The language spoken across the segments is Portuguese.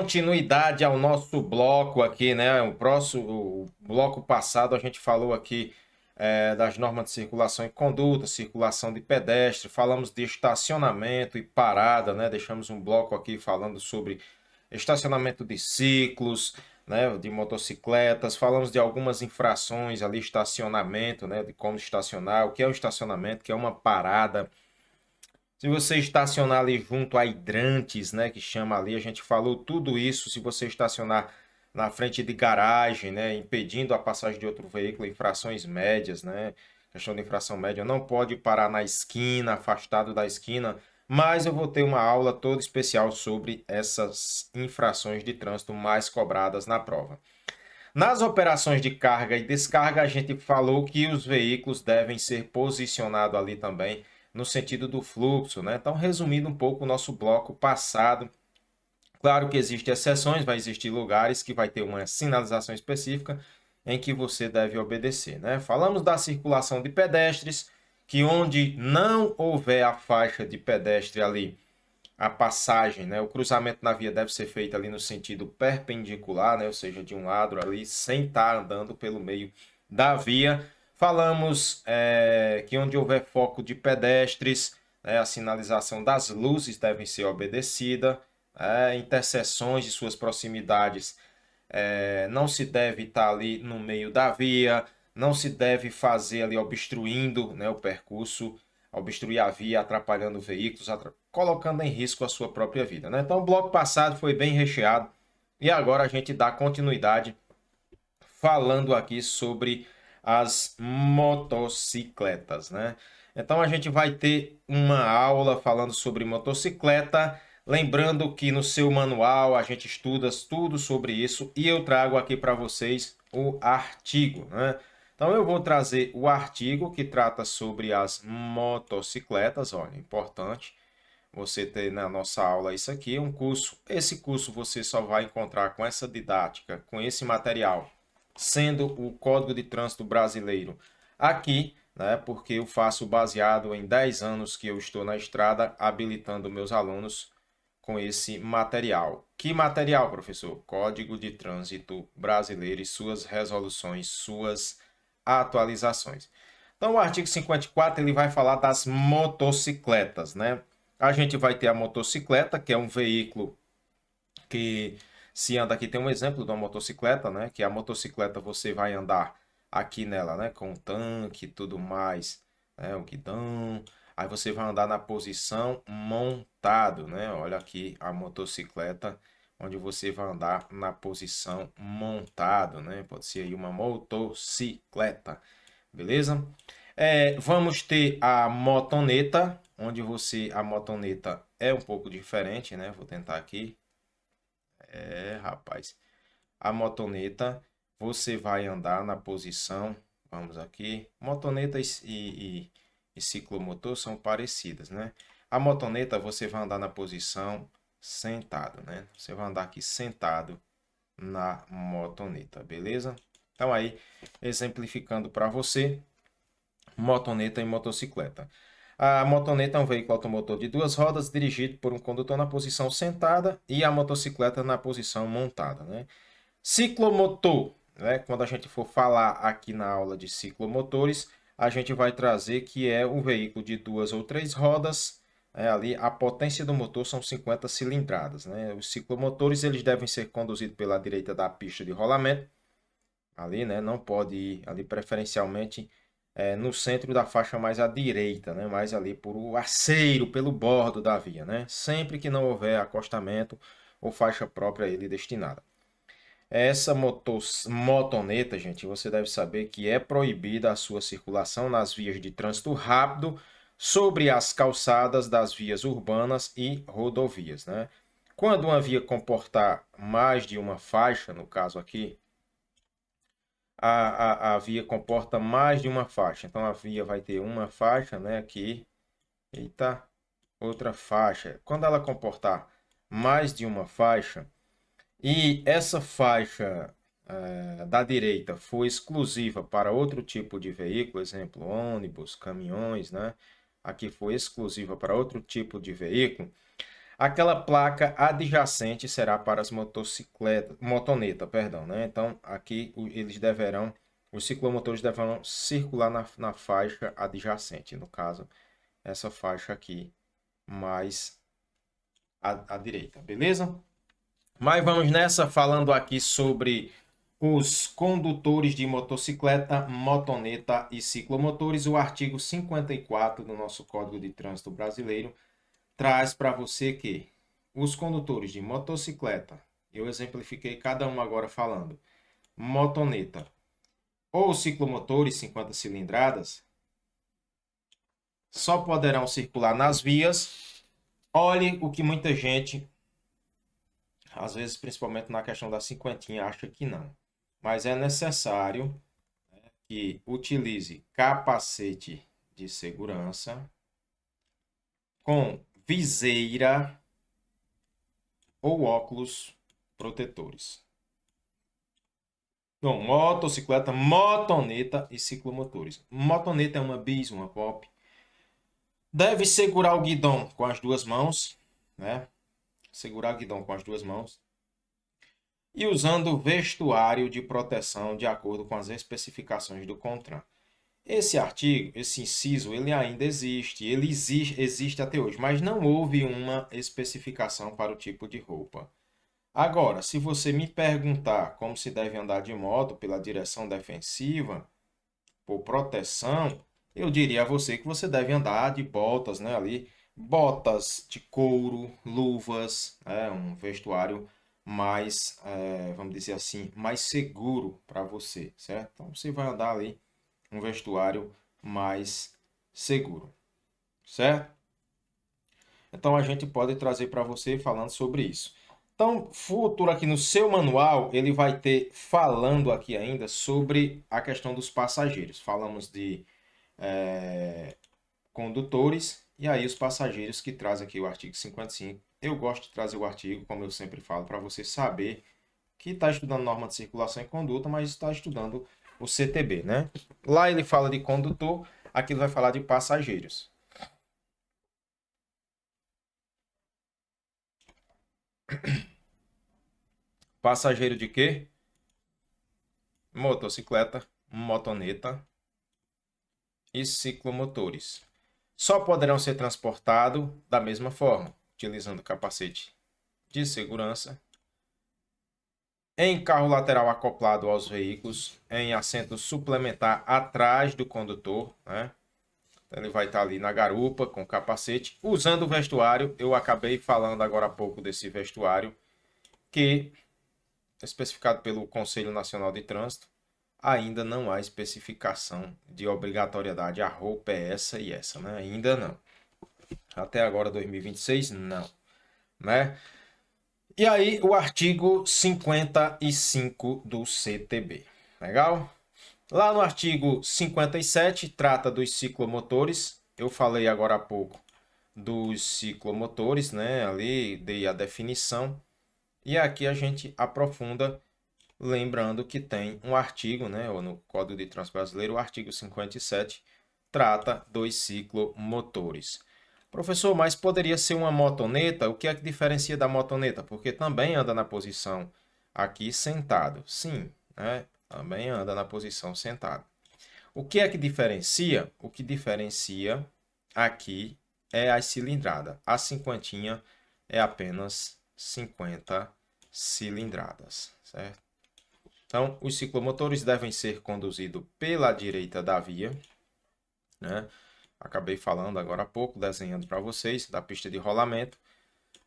Continuidade ao nosso bloco aqui, né? O bloco passado a gente falou aqui das normas de circulação e conduta, circulação de pedestre, falamos de estacionamento e parada, né? Deixamos um bloco aqui falando sobre estacionamento de ciclos, né? De motocicletas, falamos de algumas infrações ali, estacionamento, né? De como estacionar, o que é um estacionamento, o que é uma parada. Se você estacionar ali junto a hidrantes, né, que chama ali, a gente falou tudo isso. Se você estacionar na frente de garagem, né, impedindo a passagem de outro veículo, infrações médias, né, questão de infração média, não pode parar na esquina, afastado da esquina, mas eu vou ter uma aula toda especial sobre essas infrações de trânsito mais cobradas na prova. Nas operações de carga e descarga, a gente falou que os veículos devem ser posicionados ali também no sentido do fluxo, né? Então, resumindo um pouco o nosso bloco passado, claro que existem exceções, vai existir lugares que vai ter uma sinalização específica em que você deve obedecer, né? Falamos da circulação de pedestres, que onde não houver a faixa de pedestre ali, a passagem, né? O cruzamento na via deve ser feito ali no sentido perpendicular, né? Ou seja, de um lado ali, sem estar andando pelo meio da via. Falamos que onde houver foco de pedestres, né? A sinalização das luzes deve ser obedecida, interseções de suas proximidades não se deve estar ali no meio da via, não se deve fazer ali obstruindo, né, o percurso, obstruir a via, atrapalhando veículos, colocando em risco a sua própria vida, né? Então, o bloco passado foi bem recheado e agora a gente dá continuidade falando aqui sobre as motocicletas, né? Então a gente vai ter uma aula falando sobre motocicleta, lembrando que no seu manual a gente estuda tudo sobre isso e eu trago aqui para vocês o artigo, né? Então eu vou trazer o artigo que trata sobre as motocicletas, olha, importante você ter na nossa aula isso aqui, um curso. Esse curso você só vai encontrar com essa didática, com esse material, sendo o Código de Trânsito Brasileiro aqui, né? Porque eu faço baseado em 10 anos que eu estou na estrada, habilitando meus alunos com esse material. Que material, professor? Código de Trânsito Brasileiro e suas resoluções, suas atualizações. Então, o artigo 54 ele vai falar das motocicletas, né? A gente vai ter a motocicleta, que é um veículo que se anda aqui, tem um exemplo de uma motocicleta, né? Que a motocicleta você vai andar aqui nela, né? Com o tanque e tudo mais, né? O guidão. Aí você vai andar na posição montado, né? Olha aqui a motocicleta, onde você vai andar na posição montado, né? Pode ser aí uma motocicleta, beleza? Vamos ter a motoneta, onde a motoneta é um pouco diferente, né? Vou tentar aqui. Rapaz. A motoneta, você vai andar na posição, vamos aqui. Motoneta e ciclomotor são parecidas, né? A motoneta, você vai andar na posição sentado, né? Você vai andar aqui sentado na motoneta, beleza? Então aí, exemplificando para você, motoneta e motocicleta. A motoneta é um veículo automotor de duas rodas dirigido por um condutor na posição sentada e a motocicleta na posição montada, né? Ciclomotor, né? Quando a gente for falar aqui na aula de ciclomotores, a gente vai trazer que é um veículo de duas ou três rodas, né? Ali a potência do motor são 50 cilindradas, né? Os ciclomotores eles devem ser conduzidos pela direita da pista de rolamento, ali, né? Não pode ir ali preferencialmente no centro da faixa mais à direita, né? Mais ali por o aceiro, pelo bordo da via, né? Sempre que não houver acostamento ou faixa própria a ele destinada. Essa motoneta, gente, você deve saber que é proibida a sua circulação nas vias de trânsito rápido sobre as calçadas das vias urbanas e rodovias, né? Quando uma via comportar mais de uma faixa, no caso aqui, a via comporta mais de uma faixa. Então a via vai ter uma faixa, né? Aqui, eita, outra faixa. Quando ela comportar mais de uma faixa e essa faixa da direita for exclusiva para outro tipo de veículo, exemplo, ônibus, caminhões, né? Aqui foi exclusiva para outro tipo de veículo. Aquela placa adjacente será para as motocicletas, motoneta, perdão, né? Então, aqui os ciclomotores deverão circular na faixa adjacente, no caso, essa faixa aqui, mais à direita, beleza? Mas vamos nessa, falando aqui sobre os condutores de motocicleta, motoneta e ciclomotores. O artigo 54 do nosso Código de Trânsito Brasileiro traz para você que os condutores de motocicleta, eu exemplifiquei cada um agora falando, motoneta ou ciclomotores 50 cilindradas, só poderão circular nas vias. Olhe o que muita gente, às vezes principalmente na questão da cinquentinha, acha que não. Mas é necessário que utilize capacete de segurança com viseira ou óculos protetores. Bom, motocicleta, motoneta e ciclomotores. Motoneta é uma bis, uma pop. Deve segurar o guidão com as duas mãos, né? Segurar o guidão com as duas mãos. E usando vestuário de proteção de acordo com as especificações do CONTRAN. Esse artigo, esse inciso, ele ainda existe, existe até hoje, mas não houve uma especificação para o tipo de roupa. Agora, se você me perguntar como se deve andar de moto pela direção defensiva, por proteção, eu diria a você que você deve andar de botas, né, ali, botas de couro, luvas, um vestuário mais, vamos dizer assim, mais seguro para você, certo? Então, você vai andar ali um vestuário mais seguro, certo? Então a gente pode trazer para você falando sobre isso. Então, futuro aqui no seu manual, ele vai ter falando aqui ainda sobre a questão dos passageiros. Falamos de condutores e aí os passageiros que traz aqui o artigo 55. Eu gosto de trazer o artigo, como eu sempre falo, para você saber que está estudando norma de circulação e conduta, mas está estudando o CTB, né? Lá ele fala de condutor, aqui ele vai falar de passageiros. Passageiro de quê? Motocicleta, motoneta e ciclomotores. Só poderão ser transportados da mesma forma, utilizando capacete de segurança, em carro lateral acoplado aos veículos, em assento suplementar atrás do condutor, né? Então, ele vai estar ali na garupa com capacete, usando o vestuário. Eu acabei falando agora há pouco desse vestuário, que é especificado pelo Conselho Nacional de Trânsito. Ainda não há especificação de obrigatoriedade. A roupa é essa e essa, né? Ainda não. Até agora, 2026, não, né? E aí, o artigo 55 do CTB. Legal? Lá no artigo 57, trata dos ciclomotores. Eu falei agora há pouco dos ciclomotores, né? Ali dei a definição. E aqui a gente aprofunda, lembrando que tem um artigo, né? Ou no Código de Trânsito Brasileiro, o artigo 57 trata dos ciclomotores. Professor, mas poderia ser uma motoneta? O que é que diferencia da motoneta? Porque também anda na posição aqui sentado. Sim, né? Também anda na posição sentado. O que é que diferencia? O que diferencia aqui é a cilindrada. A cinquentinha é apenas 50 cilindradas, certo? Então, os ciclomotores devem ser conduzidos pela direita da via, né? Acabei falando agora há pouco, desenhando para vocês, da pista de rolamento,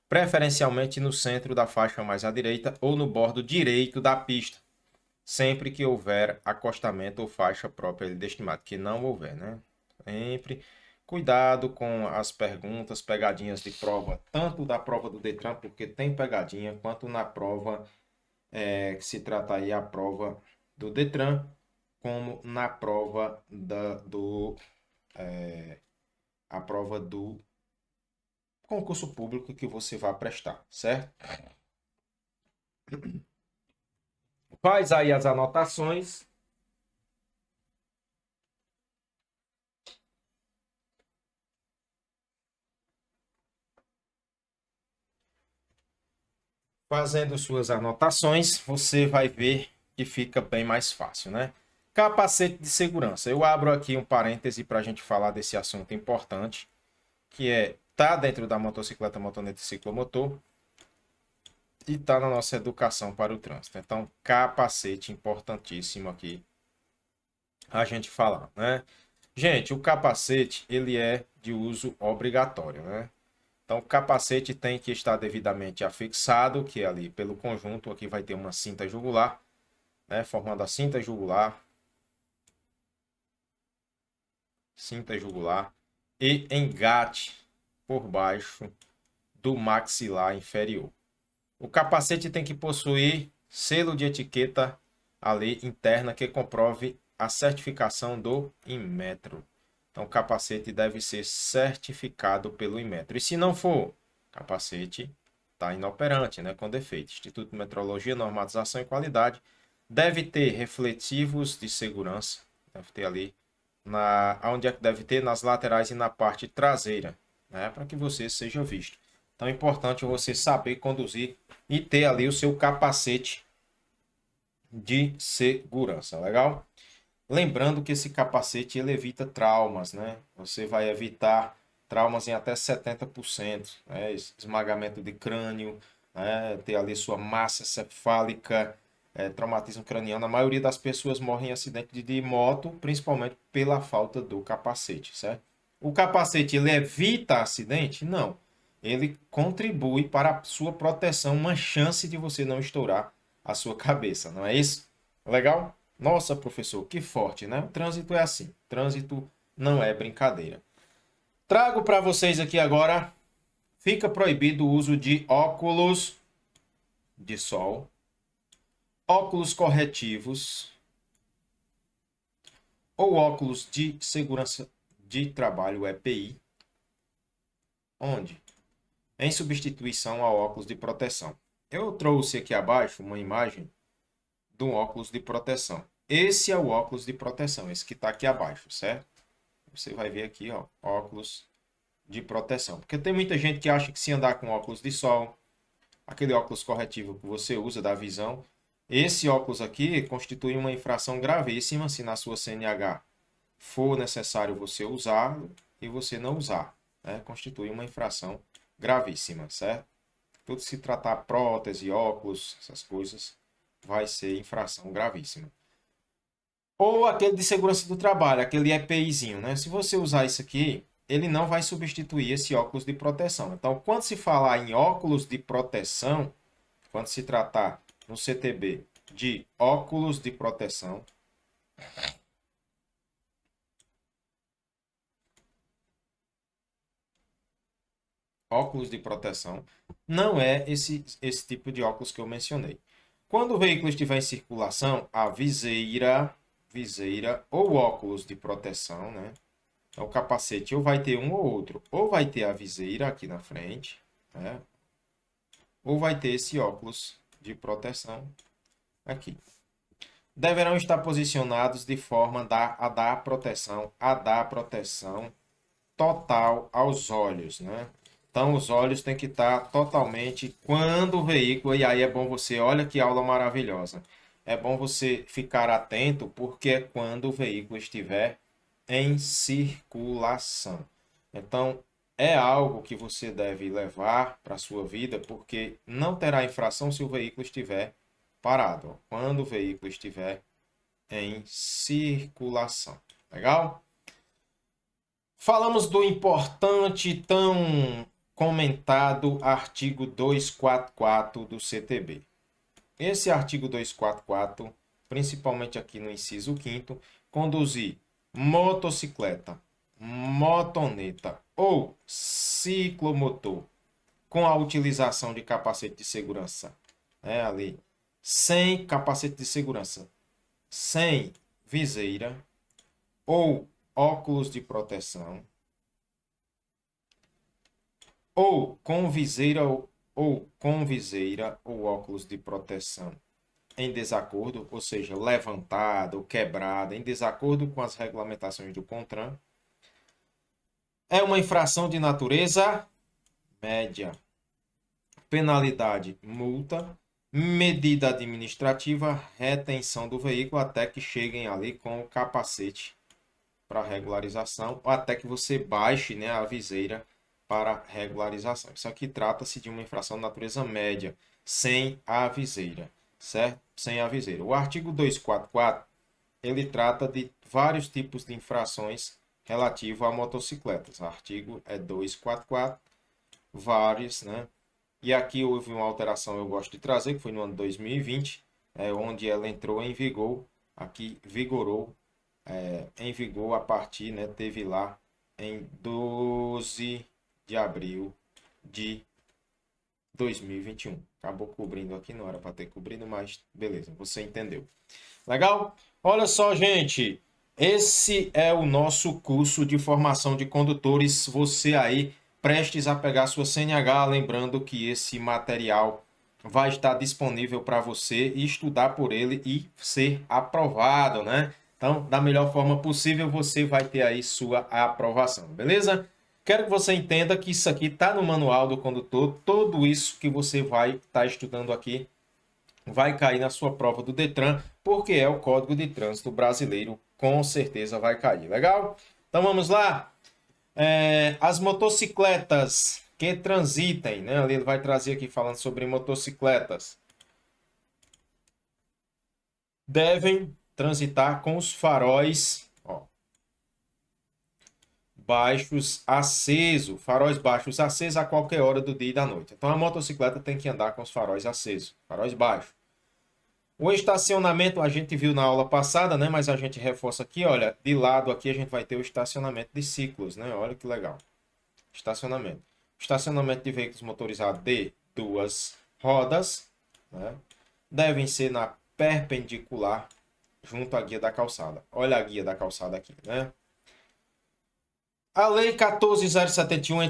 preferencialmente no centro da faixa mais à direita ou no bordo direito da pista, sempre que houver acostamento ou faixa própria destinada, que não houver, né? Sempre cuidado com as perguntas, pegadinhas de prova, tanto da prova do Detran, porque tem pegadinha, quanto na prova, que se trata aí a prova do Detran, como na prova a prova do concurso público que você vai prestar, certo? Faz aí as anotações. Fazendo suas anotações, você vai ver que fica bem mais fácil, né? Capacete de segurança. Eu abro aqui um parêntese para a gente falar desse assunto importante, que tá dentro da motocicleta, motoneta e ciclomotor e tá na nossa educação para o trânsito. Então, capacete importantíssimo aqui a gente falar, né? Gente, o capacete, ele é de uso obrigatório, né? Então, o capacete tem que estar devidamente afixado, que é ali pelo conjunto, aqui vai ter uma cinta jugular, né? Formando a cinta jugular e engate por baixo do maxilar inferior. O capacete tem que possuir selo de etiqueta ali interna que comprove a certificação do Inmetro. Então, o capacete deve ser certificado pelo Inmetro. E se não for, o capacete está inoperante, né, com defeito. Instituto de Metrologia, Normatização e Qualidade deve ter refletivos de segurança, deve ter ali onde é que deve ter? Nas laterais e na parte traseira, né, para que você seja visto. Então é importante você saber conduzir e ter ali o seu capacete de segurança, legal? Lembrando que esse capacete ele evita traumas, né? Você vai evitar traumas em até 70%, né? Esmagamento de crânio, né? Ter ali sua massa cefálica, traumatismo craniano. A maioria das pessoas morrem em acidente de moto, principalmente pela falta do capacete, certo? O capacete ele evita acidente? Não. Ele contribui para a sua proteção, uma chance de você não estourar a sua cabeça, não é isso? Legal? Nossa, professor, que forte, né? O trânsito é assim. Trânsito não é brincadeira. Trago para vocês aqui agora, fica proibido o uso de óculos de sol, óculos corretivos ou óculos de segurança de trabalho EPI, onde? Em substituição ao óculos de proteção. Eu trouxe aqui abaixo uma imagem de um óculos de proteção. Esse é o óculos de proteção, esse que está aqui abaixo, certo? Você vai ver aqui, ó, óculos de proteção. Porque tem muita gente que acha que se andar com óculos de sol, aquele óculos corretivo que você usa da visão, esse óculos aqui constitui uma infração gravíssima se na sua CNH for necessário você usá-lo e você não usar, né? Constitui uma infração gravíssima, certo? Tudo se tratar prótese, óculos, essas coisas, vai ser infração gravíssima. Ou aquele de segurança do trabalho, aquele EPIzinho, né? Se você usar isso aqui, ele não vai substituir esse óculos de proteção. Então, quando se falar em óculos de proteção, quando se tratar no CTB de óculos de proteção, não é esse tipo de óculos que eu mencionei. Quando o veículo estiver em circulação, a viseira ou óculos de proteção, né? Então, o capacete ou vai ter um ou outro, ou vai ter a viseira aqui na frente, né? Ou vai ter esse óculos de proteção aqui. Deverão estar posicionados de forma a dar proteção total aos olhos, né? Então, os olhos têm que estar totalmente quando o veículo, e aí é bom você, olha que aula maravilhosa. É bom você ficar atento porque é quando o veículo estiver em circulação. Então, é algo que você deve levar para a sua vida, porque não terá infração se o veículo estiver parado. Quando o veículo estiver em circulação. Legal? Falamos do importante, tão comentado artigo 244 do CTB. Esse artigo 244, principalmente aqui no inciso 5º, conduzir motocicleta, motoneta ou ciclomotor com a utilização de capacete de segurança, né, ali, sem capacete de segurança, sem viseira ou óculos de proteção, ou com viseira ou óculos de proteção em desacordo, ou seja, levantada ou quebrada, em desacordo com as regulamentações do CONTRAN, é uma infração de natureza média, penalidade, multa, medida administrativa, retenção do veículo até que cheguem ali com o capacete para regularização, ou até que você baixe, né, a viseira para regularização. Isso aqui trata-se de uma infração de natureza média, sem a viseira, certo? Sem a viseira. O artigo 244, ele trata de vários tipos de infrações relativo a motocicletas. O artigo é 244, vários, né? E aqui houve uma alteração, eu gosto de trazer, que foi no ano 2020, onde ela entrou em vigor, aqui vigorou, em vigor a partir, né, teve lá em 12 de abril de 2021. Acabou cobrindo aqui, não era para ter cobrido, mas beleza, você entendeu. Legal? Olha só, gente, esse é o nosso curso de formação de condutores. Você aí prestes a pegar sua CNH, lembrando que esse material vai estar disponível para você estudar por ele e ser aprovado, né? Então, da melhor forma possível, você vai ter aí sua aprovação, beleza? Quero que você entenda que isso aqui está no manual do condutor. Tudo isso que você vai estar estudando aqui vai cair na sua prova do Detran, porque é o Código de Trânsito Brasileiro, com certeza vai cair. Legal? Então vamos lá. As motocicletas que transitem, né? Ali ele vai trazer aqui falando sobre motocicletas. Devem transitar com os faróis, ó, baixos acesos, faróis baixos acesos a qualquer hora do dia e da noite. Então a motocicleta tem que andar com os faróis acesos, faróis baixos. O estacionamento a gente viu na aula passada, né? Mas a gente reforça aqui, olha, de lado aqui a gente vai ter o estacionamento de ciclos, né? Olha que legal. Estacionamento. Estacionamento de veículos motorizados de duas rodas, né? Devem ser na perpendicular junto à guia da calçada. Olha a guia da calçada aqui, né? A Lei 14.071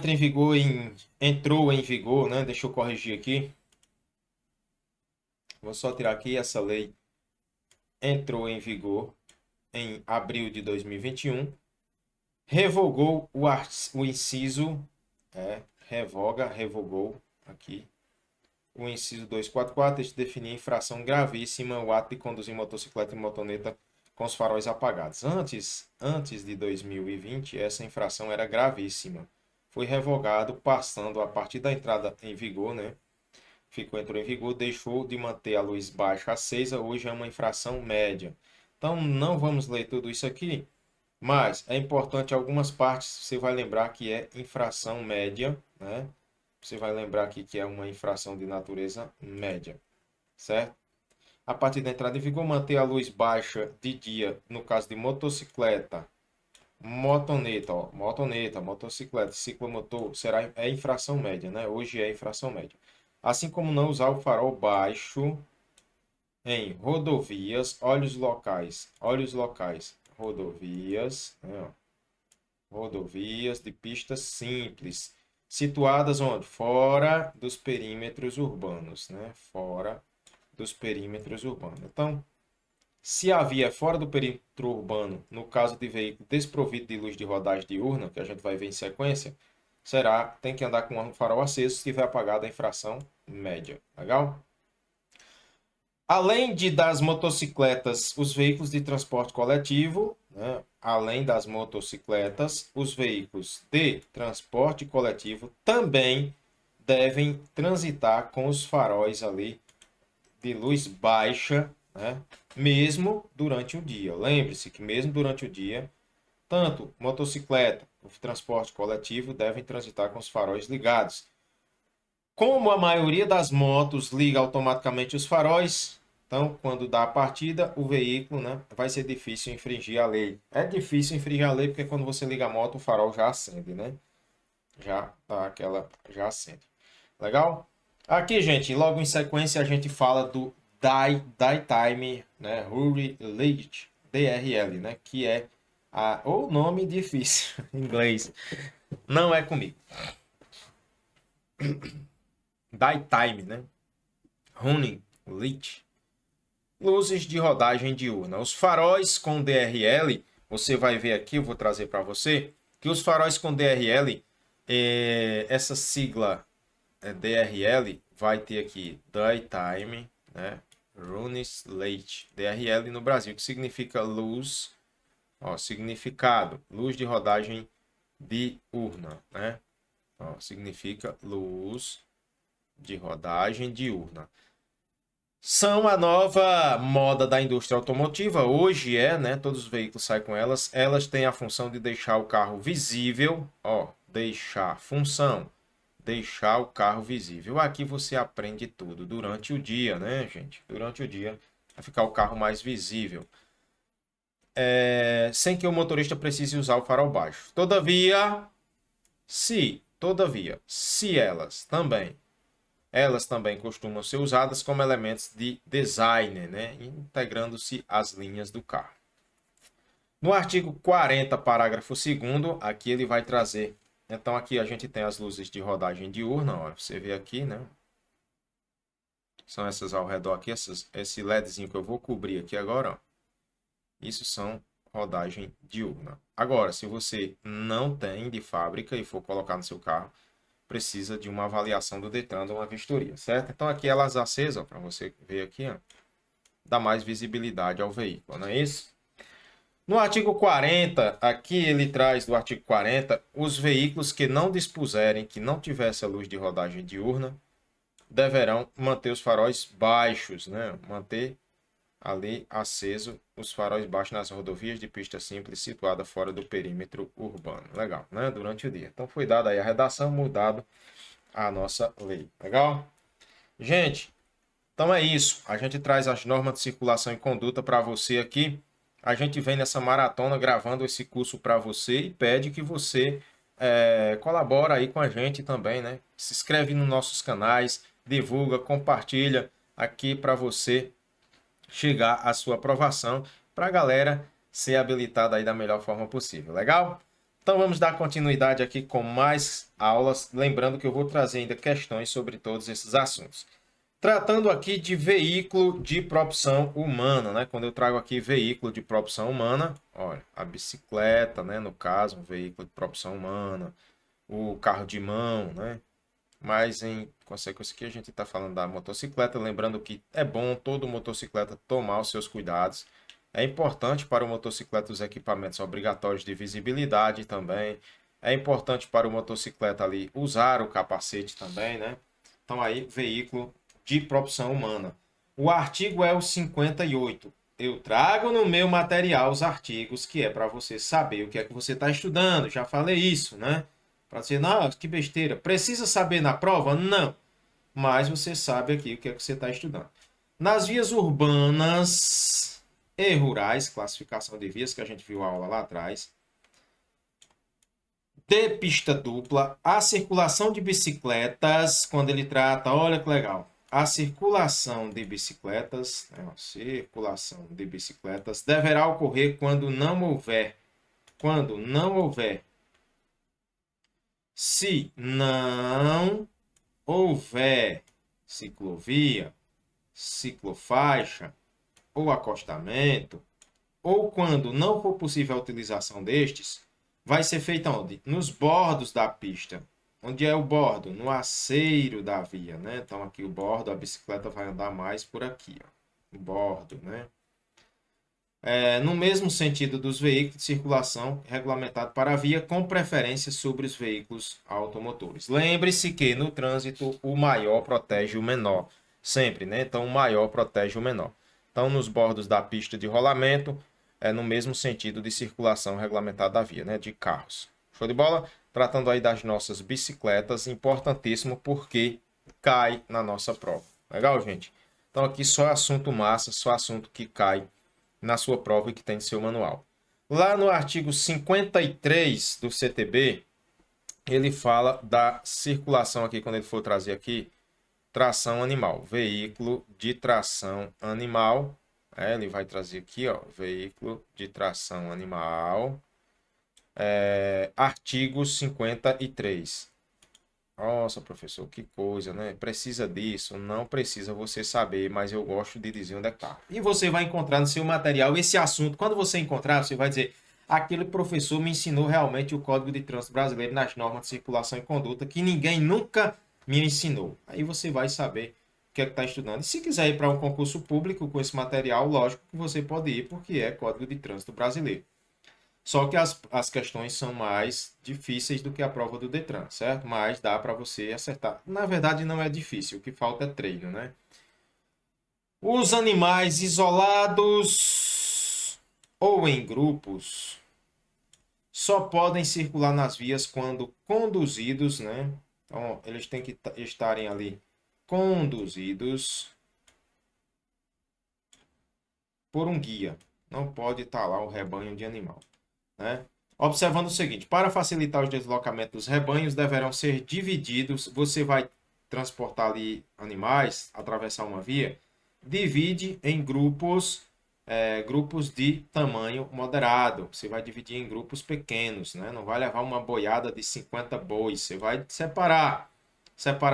entrou em vigor, né? Deixa eu corrigir aqui. Vou só tirar aqui, essa lei entrou em vigor em abril de 2021. Revogou o inciso, revogou aqui o inciso 244, este definia infração gravíssima o ato de conduzir motocicleta e motoneta com os faróis apagados. Antes de 2020, essa infração era gravíssima. Foi revogado, passando a partir da entrada em vigor, né? Entrou em vigor, deixou de manter a luz baixa acesa, hoje é uma infração média. Então, não vamos ler tudo isso aqui, mas é importante algumas partes, você vai lembrar que é infração média, né? Você vai lembrar aqui que é uma infração de natureza média, certo? A partir da entrada em vigor, manter a luz baixa de dia, no caso de motocicleta, motoneta, ó, motocicleta, ciclomotor, é infração média, né? Hoje é infração média. Assim como não usar o farol baixo em rodovias, rodovias, né, rodovias de pistas simples, situadas onde? Fora dos perímetros urbanos, né? Fora dos perímetros urbanos. Então, se a via é fora do perímetro urbano, no caso de veículo desprovido de luz de rodagem diurna, que a gente vai ver em sequência, tem que andar com um farol aceso se tiver apagado a infração média. Legal? Além das motocicletas, os veículos de transporte coletivo, né? Além das motocicletas, os veículos de transporte coletivo também devem transitar com os faróis ali de luz baixa, né? Mesmo durante o dia. Lembre-se que mesmo durante o dia, tanto motocicleta como transporte coletivo devem transitar com os faróis ligados. Como a maioria das motos liga automaticamente os faróis, então quando dá a partida, o veículo, né, vai ser difícil infringir a lei. É difícil infringir a lei porque quando você liga a moto, o farol já acende, né? Já acende. Legal? Aqui, gente, logo em sequência a gente fala do Daytime, né, Running Light, DRL, né, que é o nome difícil em inglês. Não é comigo. Daytime, né? Running Light. Luzes de rodagem diurna. Os faróis com DRL, você vai ver aqui, eu vou trazer para você, que os faróis com DRL, essa sigla DRL, vai ter aqui Daytime, né? Runners Late, DRL no Brasil, que significa luz, ó, significado, luz de rodagem diurna, né? Ó, significa luz de rodagem diurna. São a nova moda da indústria automotiva. Hoje né? Todos os veículos saem com elas. Elas têm a função de deixar o carro visível. Ó, deixar o carro visível. Aqui você aprende tudo durante o dia, né, gente? Durante o dia vai ficar o carro mais visível. Sem que o motorista precise usar o farol baixo. Todavia, se elas também costumam ser usadas como elementos de design, né? Integrando-se às linhas do carro. No artigo 40, parágrafo 2º, aqui ele vai trazer. Então, aqui a gente tem as luzes de rodagem diurna, ó, você vê aqui, né? São essas ao redor aqui, esse LEDzinho que eu vou cobrir aqui agora, ó. Isso são rodagem diurna. Agora, se você não tem de fábrica e for colocar no seu carro, precisa de uma avaliação do Detran, de uma vistoria, certo? Então aqui elas acesas, para você ver aqui, ó, dá mais visibilidade ao veículo, não é isso? No artigo 40, aqui ele traz do artigo 40, os veículos que não dispuserem, que não tivessem a luz de rodagem diurna, deverão manter os faróis baixos, né? Manter ali aceso os faróis baixos nas rodovias de pista simples situada fora do perímetro urbano. Legal, né? Durante o dia. Então foi dada aí a redação, mudado a nossa lei. Legal? Gente, então é isso. A gente traz as normas de circulação e conduta para você aqui. A gente vem nessa maratona gravando esse curso para você e pede que você colabora aí com a gente também, né? Se inscreve nos nossos canais, divulga, compartilha aqui para você chegar à sua aprovação, para a galera ser habilitada aí da melhor forma possível. Legal? Então vamos dar continuidade aqui com mais aulas, lembrando que eu vou trazer ainda questões sobre todos esses assuntos. Tratando aqui de veículo de propulsão humana, né? Quando eu trago aqui veículo de propulsão humana, olha, a bicicleta, né? No caso, um veículo de propulsão humana, o carro de mão, né? Mas em consequência aqui a gente está falando da motocicleta, lembrando que é bom todo motocicleta tomar os seus cuidados. É importante para o motocicleta os equipamentos obrigatórios de visibilidade também. É importante para o motocicleta ali usar o capacete também, né? Então aí, veículo de propulsão humana. O artigo é o 58. Eu trago no meu material os artigos que é para você saber o que é que você está estudando. Já falei isso, né? Para dizer, não, que besteira. Precisa saber na prova? Não. Mas você sabe aqui o que é que você está estudando. Nas vias urbanas e rurais, classificação de vias, que a gente viu a aula lá atrás, de pista dupla, a circulação de bicicletas, quando ele trata, olha que legal, a circulação de bicicletas, deverá ocorrer quando não houver, se não houver ciclovia, ciclofaixa ou acostamento, ou quando não for possível a utilização destes, vai ser feita onde? Nos bordos da pista. Onde é o bordo? No aceiro da via, né? Então aqui o bordo, a bicicleta vai andar mais por aqui, ó. O bordo, né? No mesmo sentido dos veículos de circulação regulamentado para a via, com preferência sobre os veículos automotores. Lembre-se que no trânsito o maior protege o menor, sempre, né? Então o maior protege o menor. Então nos bordos da pista de rolamento, no mesmo sentido de circulação regulamentada da via, né? De carros. Show de bola? Tratando aí das nossas bicicletas, importantíssimo porque cai na nossa prova. Legal, gente? Então aqui só assunto massa, só assunto que cai na sua prova e que tem no seu manual. Lá no artigo 53 do CTB, ele fala da circulação aqui, quando ele for trazer aqui, tração animal, veículo de tração animal, ele vai trazer aqui, ó, veículo de tração animal, artigo 53. Nossa, professor, que coisa, né? Precisa disso? Não precisa você saber, mas eu gosto de dizer onde é que tá. E você vai encontrar no seu material esse assunto. Quando você encontrar, você vai dizer: aquele professor me ensinou realmente o Código de Trânsito Brasileiro nas normas de circulação e conduta, que ninguém nunca me ensinou. Aí você vai saber o que é que está estudando. E se quiser ir para um concurso público com esse material, lógico que você pode ir, porque é Código de Trânsito Brasileiro. Só que as questões são mais difíceis do que a prova do Detran, certo? Mas dá para você acertar. Na verdade, não é difícil, o que falta é treino, né? Os animais isolados ou em grupos só podem circular nas vias quando conduzidos, né? Então, eles têm que estarem ali conduzidos por um guia. Não pode estar lá o rebanho de animal, né? Observando o seguinte, para facilitar os deslocamentos dos rebanhos, deverão ser divididos. Você vai transportar ali animais, atravessar uma via, divide em grupos, grupos de tamanho moderado. Você vai dividir em grupos pequenos, né? Não vai levar uma boiada de 50 bois. Você vai separar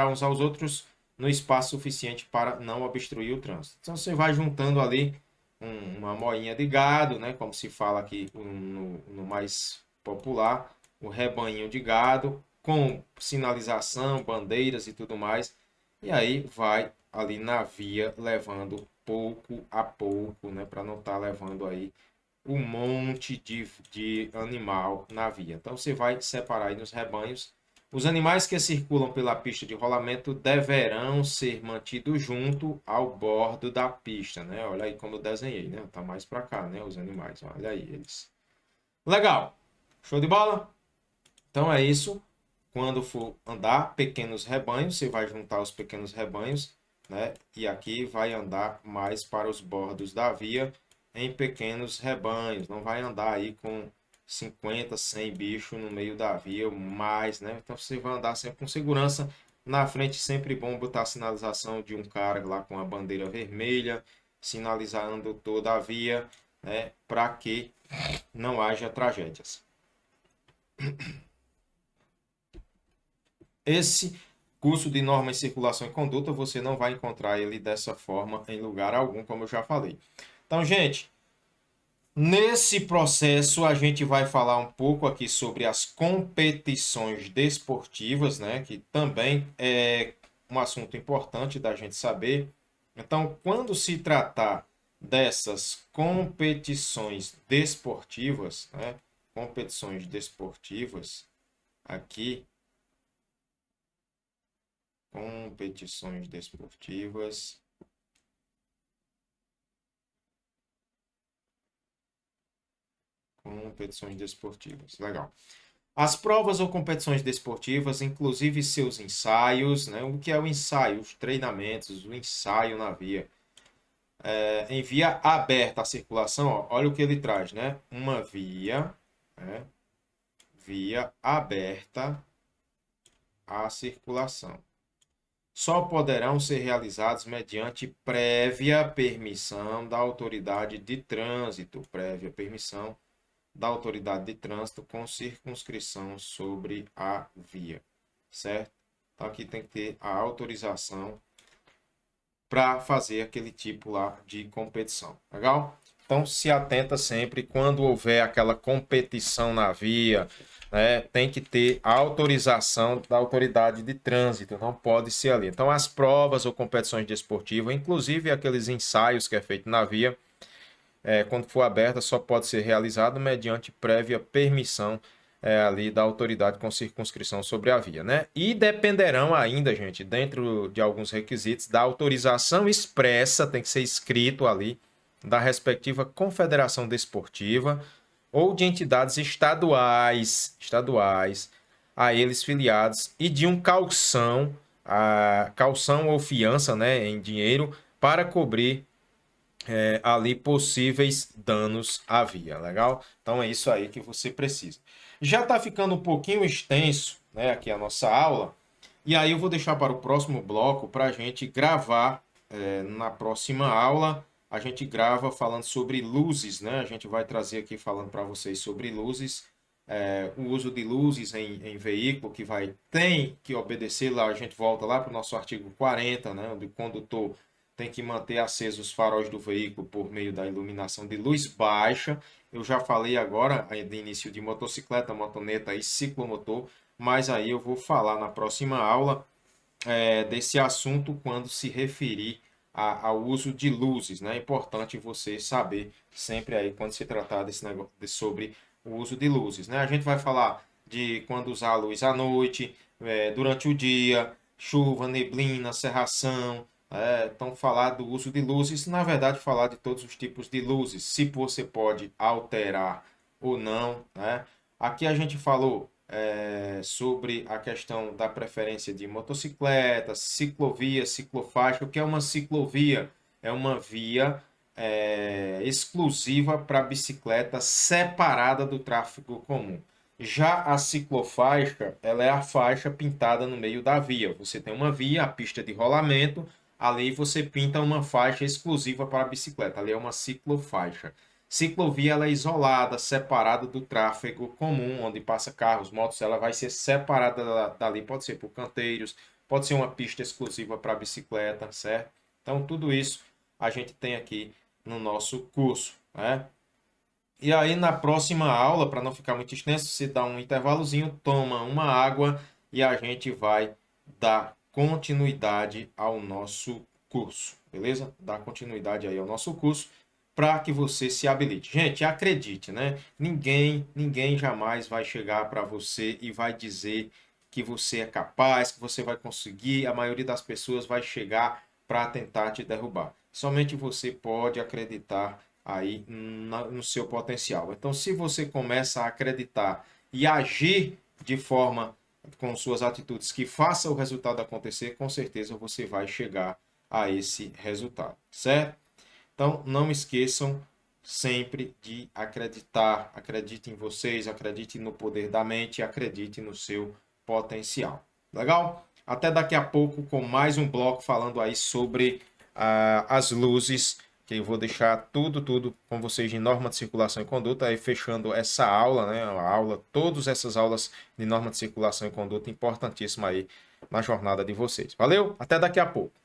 uns aos outros no espaço suficiente para não obstruir o trânsito. Então você vai juntando ali uma moinha de gado, né? Como se fala aqui no mais popular, o rebanho de gado com sinalização, bandeiras e tudo mais. E aí vai ali na via levando pouco a pouco, né? Para não estar levando aí um monte de animal na via. Então você vai separar aí nos rebanhos. Os animais que circulam pela pista de rolamento deverão ser mantidos junto ao bordo da pista, né? Olha aí como eu desenhei, né? Tá mais para cá, né? Os animais, olha aí eles. Legal. Show de bola? Então é isso. Quando for andar pequenos rebanhos, você vai juntar os pequenos rebanhos, né? E aqui vai andar mais para os bordos da via em pequenos rebanhos. Não vai andar aí com 50, 100 bichos no meio da via, mais, né? Então você vai andar sempre com segurança. Na frente, sempre bom botar a sinalização de um cara lá com a bandeira vermelha, sinalizando toda a via, né? Para que não haja tragédias. Esse curso de norma em circulação e conduta, você não vai encontrar ele dessa forma em lugar algum, como eu já falei. Então, gente, nesse processo a gente vai falar um pouco aqui sobre as competições desportivas, né, que também é um assunto importante da gente saber. Então, quando se tratar dessas competições desportivas, né, competições desportivas, aqui competições desportivas. Competições desportivas. Legal. As provas ou competições desportivas, inclusive seus ensaios, né? O que é o ensaio? Os treinamentos, o ensaio na via. Em via aberta à circulação, ó, olha o que ele traz, né? Uma via, né? Via aberta à circulação. Só poderão ser realizados mediante prévia permissão da autoridade de trânsito, prévia permissão da autoridade de trânsito com circunscrição sobre a via, certo? Então aqui tem que ter a autorização para fazer aquele tipo lá de competição, legal? Então se atenta sempre quando houver aquela competição na via, né, tem que ter a autorização da autoridade de trânsito, não pode ser ali. Então as provas ou competições desportivas, inclusive aqueles ensaios que é feito na via, quando for aberta, só pode ser realizado mediante prévia permissão ali da autoridade com circunscrição sobre a via, né? E dependerão ainda, gente, dentro de alguns requisitos, da autorização expressa, tem que ser escrito ali, da respectiva confederação desportiva ou de entidades estaduais a eles filiados e de um calção, calção ou fiança, né, em dinheiro para cobrir ali possíveis danos à via, legal? Então é isso aí que você precisa. Já está ficando um pouquinho extenso, né, aqui a nossa aula, e aí eu vou deixar para o próximo bloco para a gente gravar na próxima aula. A gente grava falando sobre luzes, né? A gente vai trazer aqui falando para vocês sobre luzes, o uso de luzes em veículo tem que obedecer lá. A gente volta lá para o nosso artigo 40, né? Onde o condutor tem que manter acesos os faróis do veículo por meio da iluminação de luz baixa. Eu já falei agora de início de motocicleta, motoneta e ciclomotor, mas aí eu vou falar na próxima aula desse assunto quando se referir ao uso de luzes, né? É importante você saber sempre aí quando se tratar desse negócio sobre o uso de luzes, né? A gente vai falar de quando usar a luz à noite, durante o dia, chuva, neblina, cerração. Então, falar do uso de luzes, na verdade, falar de todos os tipos de luzes, se você pode alterar ou não, né? Aqui a gente falou sobre a questão da preferência de motocicleta, ciclovia, ciclofaixa. O que é uma ciclovia? É uma via exclusiva para bicicleta, separada do tráfego comum. Já a ciclofaixa, ela é a faixa pintada no meio da via. Você tem uma via, a pista de rolamento, ali você pinta uma faixa exclusiva para a bicicleta. Ali é uma ciclofaixa. Ciclovia ela é isolada, separada do tráfego comum, onde passa carros, motos, ela vai ser separada dali, pode ser por canteiros, pode ser uma pista exclusiva para bicicleta, certo? Então, tudo isso a gente tem aqui no nosso curso, né? E aí, na próxima aula, para não ficar muito extenso, você dá um intervalozinho, toma uma água e a gente vai dar continuidade ao nosso curso, beleza? Dar continuidade aí ao nosso curso para que você se habilite. Gente, acredite, né? Ninguém jamais vai chegar para você e vai dizer que você é capaz, que você vai conseguir. A maioria das pessoas vai chegar para tentar te derrubar. Somente você pode acreditar aí no seu potencial. Então, se você começa a acreditar e agir de forma com suas atitudes que faça o resultado acontecer, com certeza você vai chegar a esse resultado, certo? Então, não esqueçam sempre de acreditar. Acredite em vocês, acredite no poder da mente, acredite no seu potencial. Legal? Até daqui a pouco com mais um bloco falando aí sobre as luzes, que eu vou deixar tudo com vocês de norma de circulação e conduta, aí fechando essa aula, né? Todas essas aulas de norma de circulação e conduta importantíssima aí na jornada de vocês. Valeu? Até daqui a pouco.